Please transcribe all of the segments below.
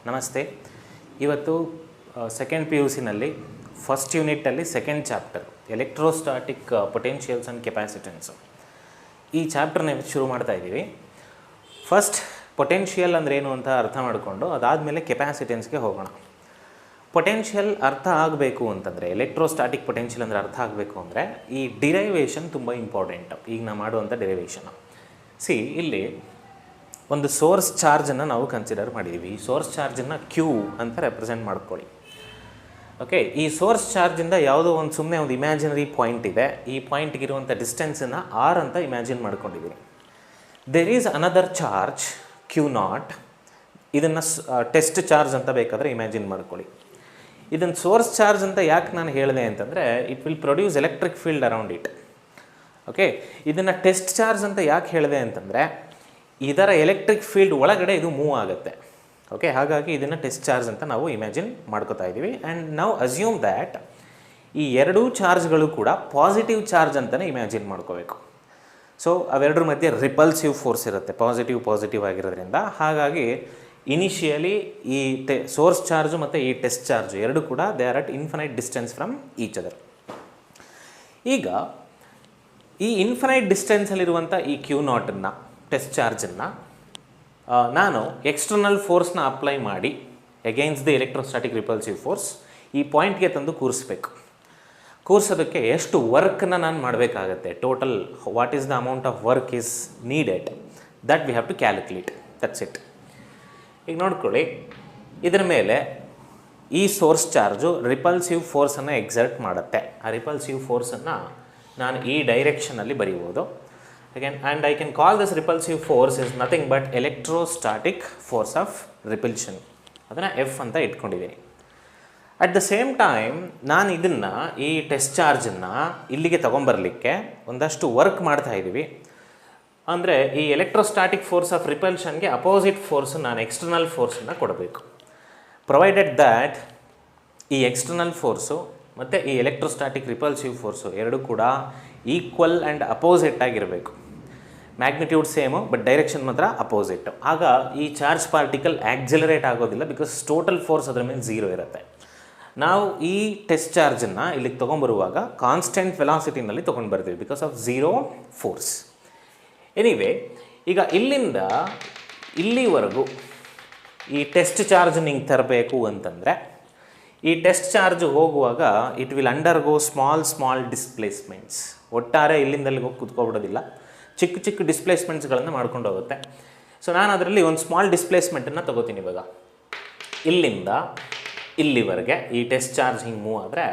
ನಮಸ್ತೆ. ಇವತ್ತು second P U ಸಿನಲ್ಲಿ ಫಸ್ಟ್ ಯೂನಿಟಲ್ಲಿ second chapter electrostatic potentials and capacitance ಈ ಚಾಪ್ಟರ್ನ ಶುರು ಮಾಡ್ತಾ ಇದ್ದೀವಿ. ಫಸ್ಟ್ ಪೊಟೆನ್ಷಿಯಲ್ ಅಂದರೆ ಏನು ಅಂತ ಅರ್ಥ ಮಾಡಿಕೊಂಡು ಅದಾದಮೇಲೆ ಕೆಪಾಸಿಟೆನ್ಸ್ಗೆ ಹೋಗೋಣ. ಪೊಟೆನ್ಷಿಯಲ್ ಅರ್ಥ ಆಗಬೇಕು ಅಂತಂದರೆ, ಎಲೆಕ್ಟ್ರೋಸ್ಟಾಟಿಕ್ ಪೊಟೆನ್ಷಿಯಲ್ ಅಂದರೆ ಅರ್ಥ ಆಗಬೇಕು ಅಂದರೆ ಈ ಡಿರೈವೇಷನ್ ತುಂಬ ಇಂಪಾರ್ಟೆಂಟ್. ಈಗ ನಾವು ಮಾಡುವಂಥ ಡಿರೈವೇಷನ್ ಇಲ್ಲಿ ಒಂದು ಸೋರ್ಸ್ ಚಾರ್ಜನ್ನು ನಾವು ಕನ್ಸಿಡರ್ ಮಾಡಿದ್ದೀವಿ. ಈ ಸೋರ್ಸ್ ಚಾರ್ಜನ್ನು ಕ್ಯೂ ಅಂತ ರೆಪ್ರೆಸೆಂಟ್ ಮಾಡ್ಕೊಳ್ಳಿ. ಓಕೆ, ಈ ಸೋರ್ಸ್ ಚಾರ್ಜಿಂದ ಯಾವುದೋ ಒಂದು ಸುಮ್ಮನೆ ಒಂದು ಇಮ್ಯಾಜಿನರಿ ಪಾಯಿಂಟ್ ಇದೆ. ಈ ಪಾಯಿಂಟ್ಗಿರುವಂಥ ಡಿಸ್ಟೆನ್ಸನ್ನು ಆರ್ ಅಂತ ಇಮ್ಯಾಜಿನ್ ಮಾಡ್ಕೊಂಡಿದ್ದೀನಿ. There is another charge Q naught. ಇದನ್ನು ಟೆಸ್ಟ್ ಚಾರ್ಜ್ ಅಂತ ಬೇಕಾದರೆ ಇಮ್ಯಾಜಿನ್ ಮಾಡ್ಕೊಳ್ಳಿ. ಇದನ್ನು ಸೋರ್ಸ್ ಚಾರ್ಜ್ ಅಂತ ಯಾಕೆ ನಾನು ಹೇಳಿದೆ ಅಂತಂದರೆ, it will produce electric field around it. Okay, ಇದನ್ನು ಟೆಸ್ಟ್ ಚಾರ್ಜ್ ಅಂತ ಯಾಕೆ ಹೇಳಿದೆ ಅಂತಂದರೆ, ಇದರ ಎಲೆಕ್ಟ್ರಿಕ್ ಫೀಲ್ಡ್ ಒಳಗಡೆ ಇದು ಮೂವ್ ಆಗುತ್ತೆ. ಓಕೆ, ಹಾಗಾಗಿ ಇದನ್ನು ಟೆಸ್ಟ್ ಚಾರ್ಜ್ ಅಂತ ನಾವು ಇಮ್ಯಾಜಿನ್ ಮಾಡ್ಕೋತಾ ಇದ್ದೀವಿ. ಆ್ಯಂಡ್ ನಾವು ಅಸ್ಯೂಮ್ ದ್ಯಾಟ್ ಈ ಎರಡೂ ಚಾರ್ಜ್ಗಳು ಕೂಡ ಪಾಸಿಟಿವ್ ಚಾರ್ಜ್ ಅಂತಲೇ ಇಮ್ಯಾಜಿನ್ ಮಾಡ್ಕೋಬೇಕು. ಸೊ ಅವೆರಡರ ಮಧ್ಯೆ ರಿಪಲ್ಸಿವ್ ಫೋರ್ಸ್ ಇರುತ್ತೆ, ಪಾಸಿಟಿವ್ ಆಗಿರೋದ್ರಿಂದ. ಹಾಗಾಗಿ ಇನಿಷಿಯಲಿ ಈ ಸೋರ್ಸ್ ಚಾರ್ಜು ಮತ್ತು ಈ ಟೆಸ್ಟ್ ಚಾರ್ಜು ಎರಡು ಕೂಡ they are at infinite distance from each other. ಈಗ ಈ ಇನ್ಫಿನೈಟ್ ಡಿಸ್ಟೆನ್ಸಲ್ಲಿರುವಂಥ ಈ ಕ್ಯೂ ನಾಟನ್ನು, ಟೆಸ್ಟ್ ಚಾರ್ಜನ್ನು ನಾನು ಎಕ್ಸ್ಟರ್ನಲ್ ಫೋರ್ಸ್ನ ಅಪ್ಲೈ ಮಾಡಿ against the electrostatic repulsive force ಈ ಪಾಯಿಂಟ್ಗೆ ತಂದು ಕೂರಿಸ್ಬೇಕು. ಕೂರಿಸೋದಕ್ಕೆ ಎಷ್ಟು ವರ್ಕನ್ನ ನಾನು ಮಾಡಬೇಕಾಗತ್ತೆ, total what is the amount of work is needed, that we have to calculate. That's it. ಈಗ ನೋಡ್ಕೊಳ್ಳಿ, ಇದರ ಮೇಲೆ ಈ ಸೋರ್ಸ್ ಚಾರ್ಜು ರಿಪಲ್ಸಿವ್ ಫೋರ್ಸನ್ನು ಎಕ್ಸರ್ಟ್ ಮಾಡುತ್ತೆ. ಆ ರಿಪಲ್ಸಿವ್ ಫೋರ್ಸನ್ನು ನಾನು ಈ ಡೈರೆಕ್ಷನಲ್ಲಿ ಬರೀಬೋದು. Again, and I can call this repulsive force is nothing but electrostatic force of repulsion. ಅದನ್ನು F ಅಂತ ಇಟ್ಕೊಂಡಿದ್ದೀನಿ. ಅಟ್ ದ ಸೇಮ್ ಟೈಮ್ ನಾನು ಇದನ್ನು, ಈ ಟೆಸ್ಟ್ ಚಾರ್ಜನ್ನು ಇಲ್ಲಿಗೆ ತೊಗೊಂಬರಲಿಕ್ಕೆ ಒಂದಷ್ಟು ವರ್ಕ್ ಮಾಡ್ತಾ ಇದ್ದೀವಿ. ಅಂದರೆ ಈ ಎಲೆಕ್ಟ್ರೋಸ್ಟಾಟಿಕ್ ಫೋರ್ಸ್ ಆಫ್ ರಿಪಲ್ಷನ್ಗೆ ಅಪೋಸಿಟ್ ಫೋರ್ಸ್ ನಾನು ಎಕ್ಸ್ಟರ್ನಲ್ ಫೋರ್ಸನ್ನು ಕೊಡಬೇಕು. ಪ್ರೊವೈಡೆಡ್ ದ್ಯಾಟ್ ಈ ಎಕ್ಸ್ಟರ್ನಲ್ ಫೋರ್ಸು ಮತ್ತು ಈ ಎಲೆಕ್ಟ್ರೋಸ್ಟಾಟಿಕ್ ರಿಪಲ್ಸಿವ್ ಫೋರ್ಸು ಎರಡೂ ಕೂಡ ಈಕ್ವಲ್ ಆ್ಯಂಡ್ ಅಪೋಸಿಟ್ ಆಗಿರಬೇಕು. ಮ್ಯಾಗ್ನಿಟ್ಯೂಡ್ ಸೇಮು, ಬಟ್ ಡೈರೆಕ್ಷನ್ ಮಾತ್ರ ಅಪೋಸಿಟ್ಟು. ಆಗ ಈ ಚಾರ್ಜ್ ಪಾರ್ಟಿಕಲ್ ಆಕ್ಸಿಲರೇಟ್ ಆಗೋದಿಲ್ಲ, ಬಿಕಾಸ್ ಟೋಟಲ್ ಫೋರ್ಸ್ ಅದರ ಮೇಲೆ ಝೀರೋ ಇರುತ್ತೆ. ನಾವು ಈ ಟೆಸ್ಟ್ ಚಾರ್ಜನ್ನು ಇಲ್ಲಿಗೆ ತೊಗೊಂಬರುವಾಗ ಕಾನ್ಸ್ಟೆಂಟ್ ವೆಲಾಸಿಟಿನಲ್ಲಿ ತೊಗೊಂಡು ಬರ್ತೀವಿ, because of zero force. Anyway, ಈಗ ಇಲ್ಲಿಂದ ಇಲ್ಲಿವರೆಗೂ ಈ ಟೆಸ್ಟ್ ಚಾರ್ಜ್ ನಿಂಗೆ ತರಬೇಕು ಅಂತಂದರೆ, ಈ ಟೆಸ್ಟ್ ಚಾರ್ಜ್ ಹೋಗುವಾಗ ಇಟ್ ವಿಲ್ ಅಂಡರ್ಗೋ ಸ್ಮಾಲ್ ಡಿಸ್ಪ್ಲೇಸ್ಮೆಂಟ್ಸ್. ಒಟ್ಟಾರೆ ಇಲ್ಲಿಂದಲ್ಲಿಗೆ ಹೋಗಿ ಕೂತ್ಕೊಬಿಡೋದಿಲ್ಲ, ಚಿಕ್ಕ ಡಿಸ್ಪ್ಲೇಸ್ಮೆಂಟ್ಸ್ಗಳನ್ನು ಮಾಡ್ಕೊಂಡು ಹೋಗುತ್ತೆ. ಸೊ ನಾನು ಅದರಲ್ಲಿ ಒಂದು ಸ್ಮಾಲ್ ಡಿಸ್ಪ್ಲೇಸ್ಮೆಂಟನ್ನು ತೊಗೋತೀನಿ. ಇವಾಗ ಇಲ್ಲಿಂದ ಇಲ್ಲಿವರೆಗೆ ಈ ಟೆಸ್ಟ್ ಚಾರ್ಜ್ ಹಿಂಗೆ ಮೂವ್ ಆದರೆ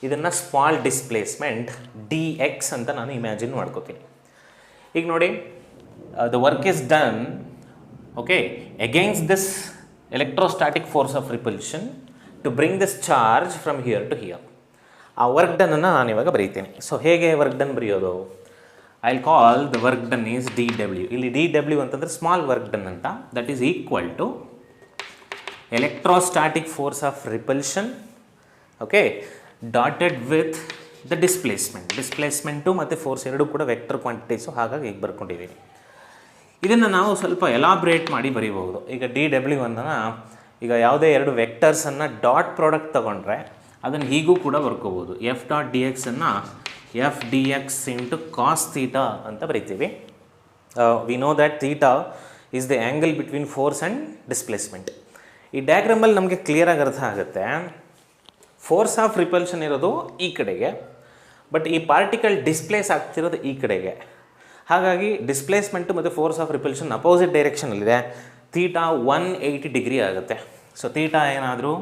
ಇದನ್ನು ಸ್ಮಾಲ್ ಡಿಸ್ಪ್ಲೇಸ್ಮೆಂಟ್ dx ಅಂತ ನಾನು ಇಮ್ಯಾಜಿನ್ ಮಾಡ್ಕೋತೀನಿ. ಈಗ ನೋಡಿ, the work is done, okay, against this electrostatic force of repulsion to bring this charge from here to here. ಆ ವರ್ಕ್ ಡನ್ನನ್ನು ನಾನು ಇವಾಗ ಬರೀತೀನಿ. ಸೊ ಹೇಗೆ ವರ್ಕ್ ಡನ್ ಬರೆಯೋದು? I will call the work done is DW. ಇಲ್ಲಿ DW ಅಂತಂದರೆ small work done ಅಂತ. That is equal to electrostatic force of repulsion, okay, dotted with the displacement ಮತ್ತು ಫೋರ್ಸ್ ಎರಡೂ ಕೂಡ ವೆಕ್ಟರ್ ಕ್ವಾಂಟಿಟೀಸು. ಹಾಗಾಗಿ ಈಗ ಬರ್ಕೊಂಡಿದ್ದೀನಿ. ಇದನ್ನು ನಾವು ಸ್ವಲ್ಪ ಎಲಾಬ್ರೇಟ್ ಮಾಡಿ ಬರೀಬಹುದು. ಈಗ DW ಅನ್ನು ಈಗ ಯಾವುದೇ ಎರಡು ವೆಕ್ಟರ್ಸನ್ನು ಡಾಟ್ ಪ್ರಾಡಕ್ಟ್ ತೊಗೊಂಡ್ರೆ ಅದನ್ನು ಹೀಗೂ ಕೂಡ ಬರ್ಕೋಬೋದು. F.dx ಅನ್ನು F.dx ಇಂಟು ಕಾಸ್ ಥೀಟಾ ಅಂತ ಬರೀತೀವಿ. We know that theta is the angle between force and displacement. ಈ ಡಯಾಗ್ರಾಮಲ್ಲಿ ನಮಗೆ ಕ್ಲಿಯರಾಗಿ ಅರ್ಥ ಆಗುತ್ತೆ. ಫೋರ್ಸ್ ಆಫ್ ರಿಪಲ್ಷನ್ ಇರೋದು ಈ ಕಡೆಗೆ, ಬಟ್ ಈ ಪಾರ್ಟಿಕಲ್ ಡಿಸ್ಪ್ಲೇಸ್ ಆಗ್ತಿರೋದು ಈ ಕಡೆಗೆ. ಹಾಗಾಗಿ ಡಿಸ್ಪ್ಲೇಸ್ಮೆಂಟು ಮತ್ತು ಫೋರ್ಸ್ ಆಫ್ ರಿಪಲ್ಷನ್ ಅಪೋಸಿಟ್ ಡೈರೆಕ್ಷನಲ್ಲಿದೆ. ಥೀಟಾ 180 ಡಿಗ್ರಿ ಆಗುತ್ತೆ. ಸೊ ಥೀಟಾ ಏನಾದರೂ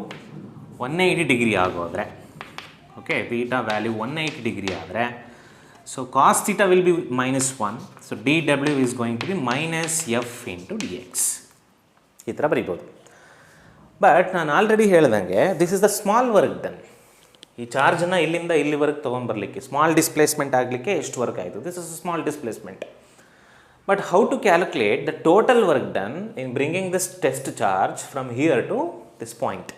180 ಡಿಗ್ರಿ ಆಗೋದ್ರೆ, ಓಕೆ, ಥೀಟಾ ವ್ಯಾಲ್ಯೂ 180 ಡಿಗ್ರಿ ಆದರೆ, so cos theta will be -1. So DW is going to be -F into dx. ಈ ಥರ ಬರೀಬೋದು. ಬಟ್ ನಾನು ಆಲ್ರೆಡಿ ಹೇಳ್ದಂಗೆ this is the small work done. ಈ ಚಾರ್ಜನ್ನು ಇಲ್ಲಿಂದ ಇಲ್ಲಿವರೆಗೆ ತೊಗೊಂಬರಲಿಕ್ಕೆ, ಸ್ಮಾಲ್ ಡಿಸ್ಪ್ಲೇಸ್ಮೆಂಟ್ ಆಗಲಿಕ್ಕೆ ಎಷ್ಟು ವರ್ಕ್ ಆಯಿತು? This is a small displacement. But how to calculate the total work done in bringing this test charge from here to this point?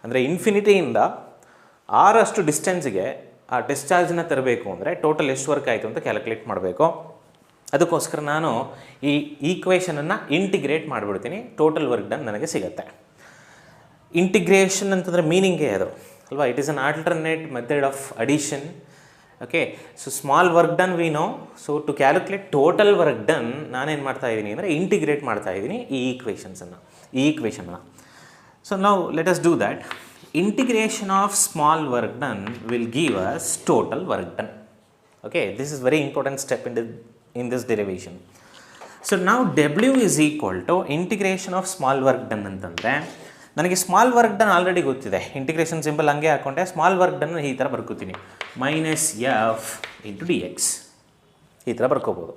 ಅಂದರೆ ಇನ್ಫಿನಿಟಿಯಿಂದ ಆರಷ್ಟು ಡಿಸ್ಟೆನ್ಸ್ಗೆ ಆ test ಚಾರ್ಜನ್ನ ತರಬೇಕು ಅಂದರೆ ಟೋಟಲ್ ಎಷ್ಟು ವರ್ಕ್ ಆಯಿತು ಅಂತ ಕ್ಯಾಲ್ಕುಲೇಟ್ ಮಾಡಬೇಕು. ಅದಕ್ಕೋಸ್ಕರ ನಾನು ಈ ಈಕ್ವೇಷನನ್ನು ಇಂಟಿಗ್ರೇಟ್ ಮಾಡಿಬಿಡ್ತೀನಿ, ಟೋಟಲ್ ವರ್ಕ್ ಡನ್ ನನಗೆ ಸಿಗುತ್ತೆ. ಇಂಟಿಗ್ರೇಷನ್ ಅಂತಂದರೆ ಮೀನಿಂಗೇ ಅದು ಅಲ್ವಾ, it is an alternate method of addition. Okay, so small work done we know, so to calculate total work done ನಾನೇನು ಮಾಡ್ತಾ ಇದ್ದೀನಿ ಅಂದರೆ ಇಂಟಿಗ್ರೇಟ್ ಮಾಡ್ತಾ ಇದ್ದೀನಿ ಈ ಈಕ್ವೇಷನ್ನ. ಸೊ ನಾವು let us do that. Integration of small work done will give us total work done. Okay, this is very important step in this derivation. So now W is equal to integration of small work done ಅಂತಂದರೆ ನನಗೆ small work done already ಗೊತ್ತಿದೆ, integration symbol ಹಂಗೆ ಹಾಕ್ಕೊಂಡೆ small work done ಈ ಥರ ಬರ್ಕೋತೀನಿ, minus F into d x ಈ ಥರ ಬರ್ಕೋಬೋದು.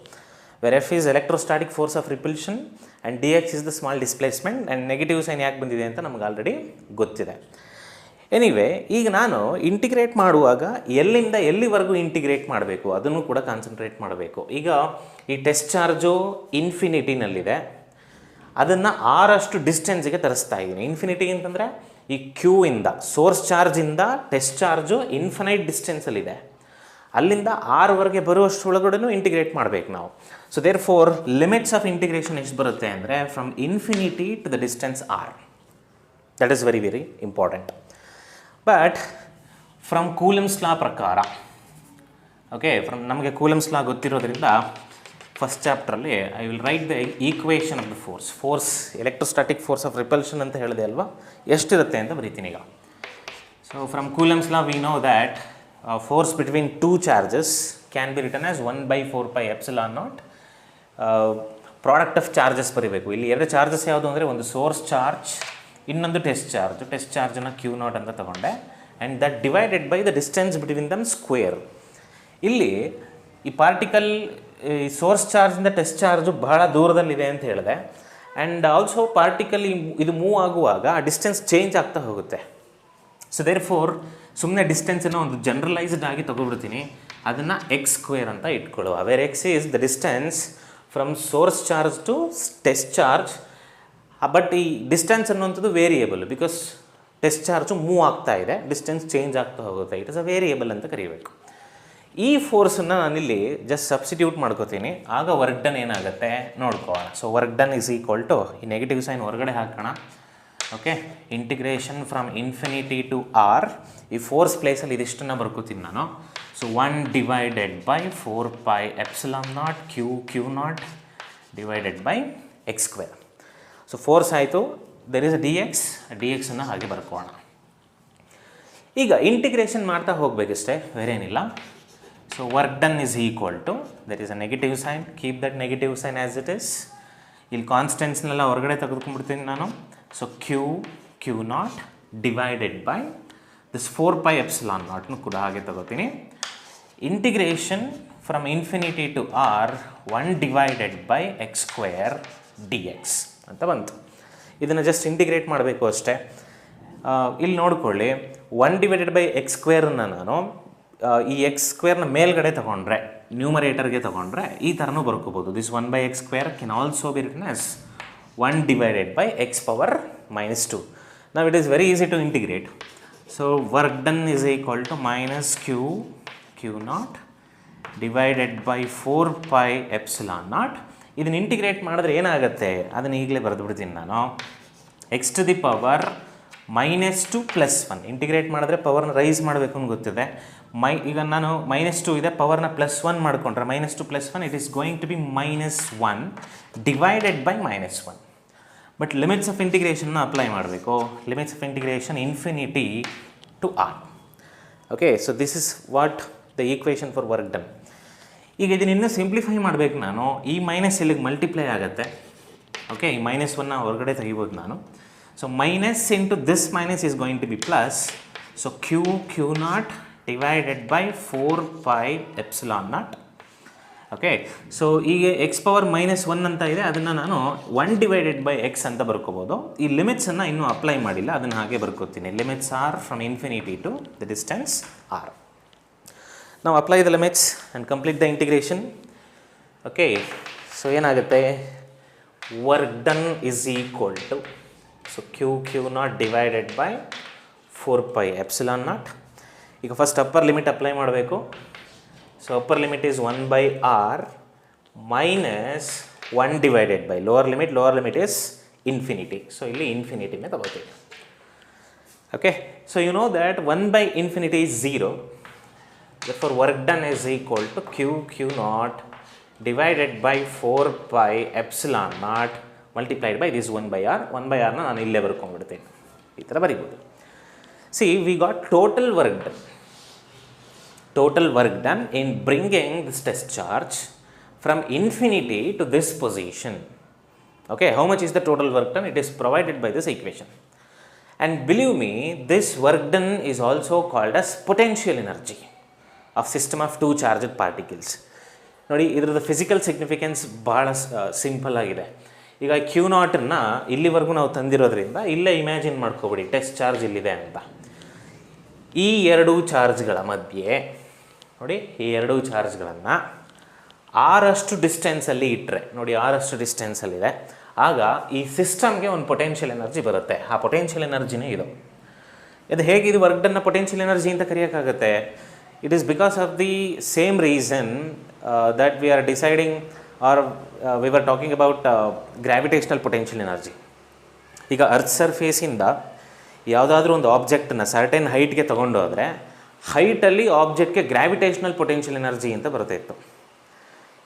Where F is electrostatic force of repulsion and d x is the small displacement and negative sign ಯಾಕೆ ಬಂದಿದೆ ಅಂತ ನಮ್ಗೆ ಆಲ್ರೆಡಿ ಗೊತ್ತಿದೆ. ಎನಿವೆ, ಈಗ ನಾನು ಇಂಟಿಗ್ರೇಟ್ ಮಾಡುವಾಗ ಎಲ್ಲಿಂದ ಎಲ್ಲಿವರೆಗೂ ಇಂಟಿಗ್ರೇಟ್ ಮಾಡಬೇಕು ಅದನ್ನು ಕೂಡ ಕಾನ್ಸಂಟ್ರೇಟ್ ಮಾಡಬೇಕು. ಈಗ ಈ ಟೆಸ್ಟ್ ಚಾರ್ಜು ಇನ್ಫಿನಿಟಿನಲ್ಲಿದೆ, ಅದನ್ನು ಆರಷ್ಟು ಡಿಸ್ಟೆನ್ಸಿಗೆ ತರಿಸ್ತಾ ಇದ್ದೀನಿ. ಇನ್ಫಿನಿಟಿ ಅಂತಂದರೆ ಈ ಕ್ಯೂ ಇಂದ ಸೋರ್ಸ್ ಚಾರ್ಜಿಂದ ಟೆಸ್ಟ್ ಚಾರ್ಜು ಇನ್ಫಿನೈಟ್ ಡಿಸ್ಟೆನ್ಸಲ್ಲಿದೆ, ಅಲ್ಲಿಂದ ಆರ್ವರೆಗೆ ಬರುವಷ್ಟರೊಳಗಡೆನೂ ಇಂಟಿಗ್ರೇಟ್ ಮಾಡಬೇಕು ನಾವು. So therefore limits of integration ಎಷ್ಟು ಬರುತ್ತೆ ಅಂದರೆ from infinity to the distance R. That is very very important. But from Coulomb's law ಪ್ರಕಾರ, ಓಕೆ, ನಮಗೆ ಕೂಲಮ್ಸ್ ಲಾ ಗೊತ್ತಿರೋದ್ರಿಂದ ಫಸ್ಟ್ ಚಾಪ್ಟ್ರಲ್ಲಿ I will write the equation of the force electrostatic force of repulsion ಅಂತ ಹೇಳಿದೆ ಅಲ್ವಾ, ಎಷ್ಟಿರುತ್ತೆ ಅಂತ ಬರೀತೀನಿ ಈಗ. So from Coulomb's law we know that force between two charges can be written as 1/4πε0. Product of charges ಬರೀಬೇಕು. ಇಲ್ಲಿ ಎರಡು ಚಾರ್ಜಸ್ ಯಾವುದು ಅಂದರೆ ಒಂದು ಸೋರ್ಸ್ ಚಾರ್ಜ್, ಇನ್ನೊಂದು ಟೆಸ್ಟ್ ಚಾರ್ಜನ್ನು Q0 ಅಂತ ತಗೊಂಡೆ, and that divided by the distance between them square. ಇಲ್ಲಿ ಈ ಪಾರ್ಟಿಕಲ್ ಈ ಸೋರ್ಸ್ ಚಾರ್ಜಿಂದ ಟೆಸ್ಟ್ ಚಾರ್ಜು ಬಹಳ ದೂರದಲ್ಲಿದೆ ಅಂತ ಹೇಳಿದೆ, ಆ್ಯಂಡ್ ಆಲ್ಸೋ ಪಾರ್ಟಿಕಲ್ ಇದು ಮೂವ್ ಆಗುವಾಗ ಆ ಡಿಸ್ಟೆನ್ಸ್ ಚೇಂಜ್ ಆಗ್ತಾ ಹೋಗುತ್ತೆ. ಸೊ ದೇರ್ ಫೋರ್ ಸುಮ್ಮನೆ ಡಿಸ್ಟೆನ್ಸನ್ನು ಒಂದು ಜನರಲೈಸ್ಡ್ ಆಗಿ ತೊಗೊಬಿಡ್ತೀನಿ, ಅದನ್ನು x² ಅಂತ ಇಟ್ಕೊಳ್ಳುವ. Where x is the distance from source charge to test charge. But ಈ ಡಿಸ್ಟೆನ್ಸ್ ಅನ್ನುವಂಥದ್ದು variable, because test charge move ಆಗ್ತಾ ಇದೆ, ಡಿಸ್ಟೆನ್ಸ್ ಚೇಂಜ್ ಆಗ್ತಾ ಹೋಗುತ್ತೆ, ಇಟ್ ಇಸ್ ಅ ವೇರಿಯೇಬಲ್ ಅಂತ ಕರೀಬೇಕು. ಈ ಫೋರ್ಸನ್ನು ನಾನಿಲ್ಲಿ ಜಸ್ಟ್ ಸಬ್ಸ್ಟಿಟ್ಯೂಟ್ ಮಾಡ್ಕೋತೀನಿ, ಆಗ ವರ್ಕ್ ಡನ್ ಏನಾಗುತ್ತೆ ನೋಡ್ಕೋಣ. So work done is equal to ಈ ನೆಗೆಟಿವ್ ಸೈನ್ ಹೊರಗಡೆ ಹಾಕೋಣ. Okay, integration from infinity to R, ಈ ಫೋರ್ಸ್ ಪ್ಲೇಸಲ್ಲಿ ಇದಿಷ್ಟನ್ನು ಬರ್ಕೋತೀನಿ ನಾನು. So 1/4πε0 Q0 divided by x². So force ಆಯಿತು, ದೆರ್ ಇಸ್ ಅ ಡಿ ಎಕ್ಸನ್ನು ಹಾಗೆ ಬರ್ಕೋಣ. ಈಗ ಇಂಟಿಗ್ರೇಷನ್ ಮಾಡ್ತಾ ಹೋಗಬೇಕಷ್ಟೇ, ಬೇರೇನಿಲ್ಲ. So work done is equal to, there is a negative sign, keep that negative sign as it is. ಇಲ್ಲಿ ಕಾನ್ಸ್ಟೆಂಟ್ಸ್ನೆಲ್ಲ ಹೊರಗಡೆ ತೆಗೆದುಕೊಂಡ್ಬಿಡ್ತೀನಿ ನಾನು. So Q0 divided by this 4πε0 ಕೂಡ ಹಾಗೆ ತಗೋತೀನಿ. Integration from infinity to R 1/x² dx ಅಂತ ಬಂತು. ಇದನ್ನು ಜಸ್ಟ್ ಇಂಟಿಗ್ರೇಟ್ ಮಾಡಬೇಕು ಅಷ್ಟೇ. ಇಲ್ಲಿ ನೋಡ್ಕೊಳ್ಳಿ, 1/x² ನಾನು ಈ x² ಮೇಲ್ಗಡೆ ತೊಗೊಂಡ್ರೆ, ನ್ಯೂಮರೇಟರ್ಗೆ ತೊಗೊಂಡ್ರೆ ಈ ಥರನೂ ಬರ್ಕೋಬೋದು. This 1/x² can also be written as 1/x⁻². Now it is very easy to integrate. So work done is equal to minus Q0 divided by 4πε0. ಇದನ್ನು ಇಂಟಿಗ್ರೇಟ್ ಮಾಡಿದ್ರೆ ಏನಾಗುತ್ತೆ ಅದನ್ನು ಈಗಲೇ ಬರೆದುಬಿಡ್ತೀನಿ ನಾನು. x⁻² -2 + 1. ಇಂಟಿಗ್ರೇಟ್ ಮಾಡಿದ್ರೆ ಪವರ್ನ ರೈಸ್ ಮಾಡಬೇಕು ಅಂತ ಗೊತ್ತಿದೆ. ಈಗ ನಾನು -2 ಇದೆ, ಪವರ್ನ +1 ಮಾಡಿಕೊಂಡ್ರೆ -2 + 1 it is going to be -1 divided by -1. But limits of ಇಂಟಿಗ್ರೇಷನ್ನ ಅಪ್ಲೈ ಮಾಡಬೇಕು. Limits of integration infinity to R. Okay, so this is what the equation for work done. ಈಗ ಇದನ್ನು ಇನ್ನೂ ಸಿಂಪ್ಲಿಫೈ ಮಾಡಬೇಕು ನಾನು. ಈ ಮೈನಸ್ ಇಲ್ಲಿಗೆ ಮಲ್ಟಿಪ್ಲೈ ಆಗುತ್ತೆ. ಓಕೆ, ಈ -1ನ ಹೊರಗಡೆ ತೆಗಿಬೋದು ನಾನು. So minus into this minus is going to be plus. So Q0 divided by 4πε0. Okay, so ಈಗ x⁻−1 ಅಂತ ಇದೆ, ಅದನ್ನು ನಾನು 1/x ಅಂತ ಬರ್ಕೋಬೋದು. ಈ ಲಿಮಿಟ್ಸನ್ನು ಇನ್ನೂ ಅಪ್ಲೈ ಮಾಡಿಲ್ಲ, ಅದನ್ನು ಹಾಗೆ ಬರ್ಕೋತೀನಿ. Limits are from infinity to the distance R. ನಾವು apply the limits and complete the integration. Okay, so ಏನಾಗುತ್ತೆ, work done is equal to, so Q0 divided by 4πε0. ಈಗ ಫಸ್ಟ್ ಅಪ್ಪರ್ ಲಿಮಿಟ್ ಅಪ್ಲೈ ಮಾಡಬೇಕು. So upper limit is 1/r minus 1 divided by lower limit is infinity. So ಇಲ್ಲಿ infinity में ತಗೋತೀವಿ. Okay, so you know that 1 by infinity is 0. Therefore work done is equal to q naught divided by 4 pi epsilon naught multiplied by this 1 by r. 1 by r na ನಾನು ಇಲ್ಲೇ ಬರ್ಕೊಂಡ್ಬಿಡ್ತೀನಿ. ಈ ಥರ ಬರೀಬೋದು. See, we got total work done. Total work done in bringing this test charge from infinity to this position. Okay, how much is the total work done? It is provided by this equation. And believe me, this work done is also called as potential energy of system of two charged particles. ನೋಡಿ ಇದರದ physical significance ಭಾಳ simple ಆಗಿದೆ. ಈಗ Q ನಾಟನ್ನು ಇಲ್ಲಿವರೆಗೂ ನಾವು ತಂದಿರೋದ್ರಿಂದ ಇಲ್ಲೇ imagine ಮಾಡ್ಕೊಬಿಡಿ test charge ಇಲ್ಲಿದೆ ಅಂತ. ಈ ಎರಡು ಚಾರ್ಜ್ಗಳ ಮಧ್ಯೆ ನೋಡಿ ಈ ಎರಡು ಚಾರ್ಜ್ಗಳನ್ನು ಆರಷ್ಟು ಡಿಸ್ಟೆನ್ಸಲ್ಲಿ ಇಟ್ಟರೆ ನೋಡಿ ಆರಷ್ಟು ಡಿಸ್ಟೆನ್ಸಲ್ಲಿದೆ, ಆಗ ಈ ಸಿಸ್ಟಮ್ಗೆ ಒಂದು ಪೊಟೆನ್ಷಿಯಲ್ ಎನರ್ಜಿ ಬರುತ್ತೆ. ಆ ಪೊಟೆನ್ಷಿಯಲ್ ಎನರ್ಜಿನೇ ಇದು. ಇದು ಹೇಗೆ ಇದು ವರ್ಕ್ ಡನ್ನ ಪೊಟೆನ್ಷಿಯಲ್ ಎನರ್ಜಿ ಅಂತ ಕರೆಯೋಕ್ಕಾಗುತ್ತೆ? It is because of the same reason that we are deciding are we are talking about gravitational potential energy. ಈಗ ಅರ್ತ್ ಸರ್ಫೇಸಿಂದ ಯಾವುದಾದ್ರೂ ಒಂದು ಆಬ್ಜೆಕ್ಟನ್ನು ಸರ್ಟೆನ್ ಹೈಟ್ಗೆ ತೊಗೊಂಡು ಹೋದರೆ ಹೈಟಲ್ಲಿ ಆಬ್ಜೆಕ್ಟ್ಗೆ ಗ್ರಾವಿಟೇಷನಲ್ ಪೊಟೆನ್ಷಿಯಲ್ ಎನರ್ಜಿ ಅಂತ ಬರ್ತಾಯಿತ್ತು.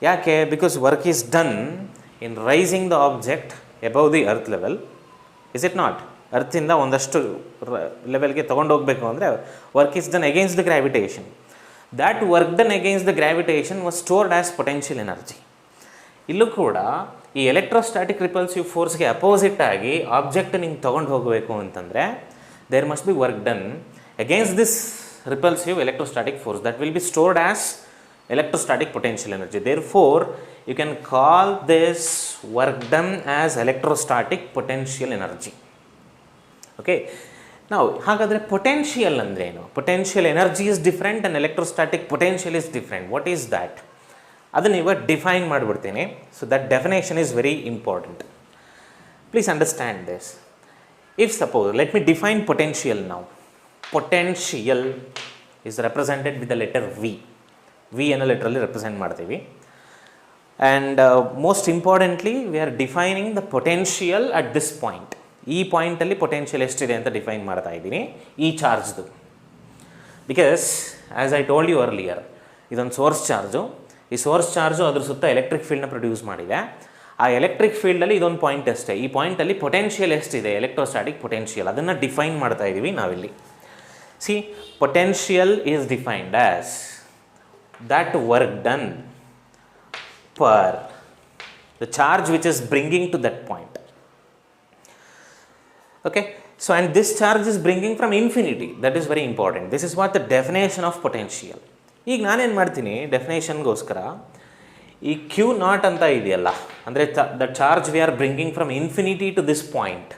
ಯಾಕೆ? Because work is done in raising the object above the earth level. Is it not? ಅರ್ಥಿಂದ ಒಂದಷ್ಟು ಲೆವೆಲ್ಗೆ ತೊಗೊಂಡು ಹೋಗಬೇಕು ಅಂದರೆ work is done against the gravitation. That work done against the gravitation was stored as potential energy. ಇಲ್ಲೂ ಕೂಡ ಈ electrostatic repulsive ಫೋರ್ಸ್ಗೆ ಅಪೋಸಿಟ್ ಆಗಿ ಆಬ್ಜೆಕ್ಟ್ ನಿಂಗೆ ತೊಗೊಂಡು ಹೋಗಬೇಕು ಅಂತಂದರೆ there must be work done against this repulsive electrostatic force that will be stored as electrostatic potential energy. Therefore you can call this work done as electrostatic potential energy. Okay, now ಹಾಗಾದರೆ potential ಅಂದರೆ ಏನು? Potential energy is different and electrostatic potential is different. What is that? ಅದನ್ನು ಇವಾಗ define ಮಾಡಿಬಿಡ್ತೀನಿ. So that definition is very important. Please understand this. If suppose, let me define potential now. Potential is represented with the letter V. V ಅನ್ನು literally represent ಮಾಡ್ತೀವಿ. And most importantly we are defining the potential at this point. ಈ ಪಾಯಿಂಟಲ್ಲಿ potential ಎಷ್ಟಿದೆ ಅಂತ define ಮಾಡ್ತಾ ಇದ್ದೀನಿ ಈ ಚಾರ್ಜ್ದು. Because as I told you earlier, ಇದೊಂದು ಸೋರ್ಸ್ ಚಾರ್ಜು. ಈ ಸೋರ್ಸ್ ಚಾರ್ಜು ಅದ್ರ ಸುತ್ತ ಎಲೆಕ್ಟ್ರಿಕ್ ಫೀಲ್ಡ್ನ ಪ್ರೊಡ್ಯೂಸ್ ಮಾಡಿದೆ. ಆ ಎಲೆಕ್ಟ್ರಿಕ್ ಫೀಲ್ಡಲ್ಲಿ ಇದೊಂದು ಪಾಯಿಂಟ್ ಅಷ್ಟೇ. ಈ ಪಾಯಿಂಟಲ್ಲಿ ಪೊಟೆನ್ಷಿಯಲ್ ಎಷ್ಟಿದೆ, ಎಲೆಕ್ಟ್ರೋಸ್ಟಾಟಿಕ್ ಪೊಟೆನ್ಷಿಯಲ್, ಅದನ್ನು ಡಿಫೈನ್ ಮಾಡ್ತಾ ಇದ್ದೀವಿ ನಾವಿಲ್ಲಿ. See, potential is defined as that work done per the charge which is bringing to that point. Okay, so and this charge is bringing from infinity. That is very important. This is what the definition of potential. ಈಗ ನಾನೇನು ಮಾಡ್ತೀನಿ ಡೆಫಿನೇಷನ್ಗೋಸ್ಕರ ಈ Q not ಅಂತ ಇದೆಯಲ್ಲ, ಅಂದರೆ the charge we are bringing from infinity to this point.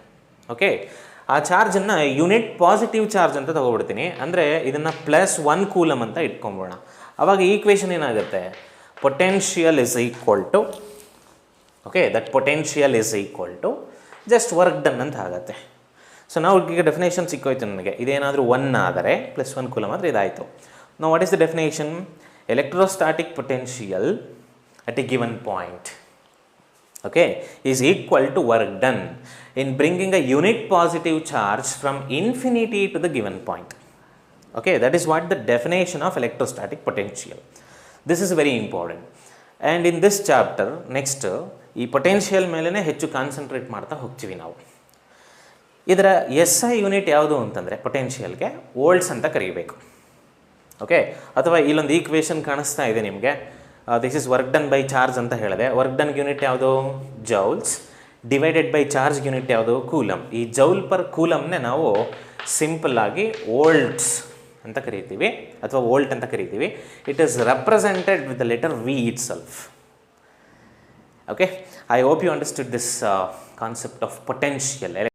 Okay, ಆ ಚಾರ್ಜನ್ನು unit positive charge ಅಂತ ತೊಗೊಬಿಡ್ತೀನಿ. ಅಂದರೆ ಇದನ್ನು +1 ಕೂಲಮ್ ಅಂತ ಇಟ್ಕೊಂಬೋಣ. ಆವಾಗ ಈಕ್ವೇಷನ್ ಏನಾಗುತ್ತೆ? Potential is equal to okay that potential is equal to just work done ಅಂತ ಆಗುತ್ತೆ. ಸೊ ನಾವು ಈಗ ಡೆಫಿನೇಷನ್ ಸಿಕ್ಕೋಯ್ತು ನನಗೆ. ಇದೇನಾದರೂ 1 ಆದರೆ +1 ಕೂಲಮ್ ಆದರೆ ಇದಾಯಿತು. ನಾವು what is the definition? Electrostatic potential at a given point, okay, is equal to work done in bringing a unit positive charge from infinity to the given point. Okay, that is what the definition of electrostatic potential. This is very important. And in this chapter next ಈ potential ಮೇಲೇ ಹೆಚ್ಚು concentrate ಮಾಡ್ತಾ ಹೋಗ್ತೀವಿ ನಾವು. ಇದರ SI unit ಯಾವುದು ಅಂತಂದರೆ ಪೊಟೆನ್ಷಿಯಲ್ಗೆ volts ಅಂತ ಕರೀಬೇಕು. ಓಕೆ, ಅಥವಾ ಇಲ್ಲೊಂದು ಈಕ್ವೇಷನ್ ಕಾಣಿಸ್ತಾ ಇದೆ ನಿಮಗೆ. This is work done by charge ಅಂತ ಹೇಳಿದೆ. ವರ್ಕ್ ಡನ್ ಯೂನಿಟ್ ಯಾವುದು? Joules. Divided by charge unit ಯಾವುದು? ಕೂಲಮ್. ಈ ಜೌಲ್ ಪರ್ ಕೂಲಮ್ನೇ ನಾವು ಸಿಂಪಲ್ಲಾಗಿ ವೋಲ್ಟ್ಸ್ ಅಂತ ಕರಿತೀವಿ ಅಥವಾ ವೋಲ್ಟ್ ಅಂತ ಕರಿತೀವಿ. It is represented with the letter V itself. Okay, I hope you understood this concept of potential.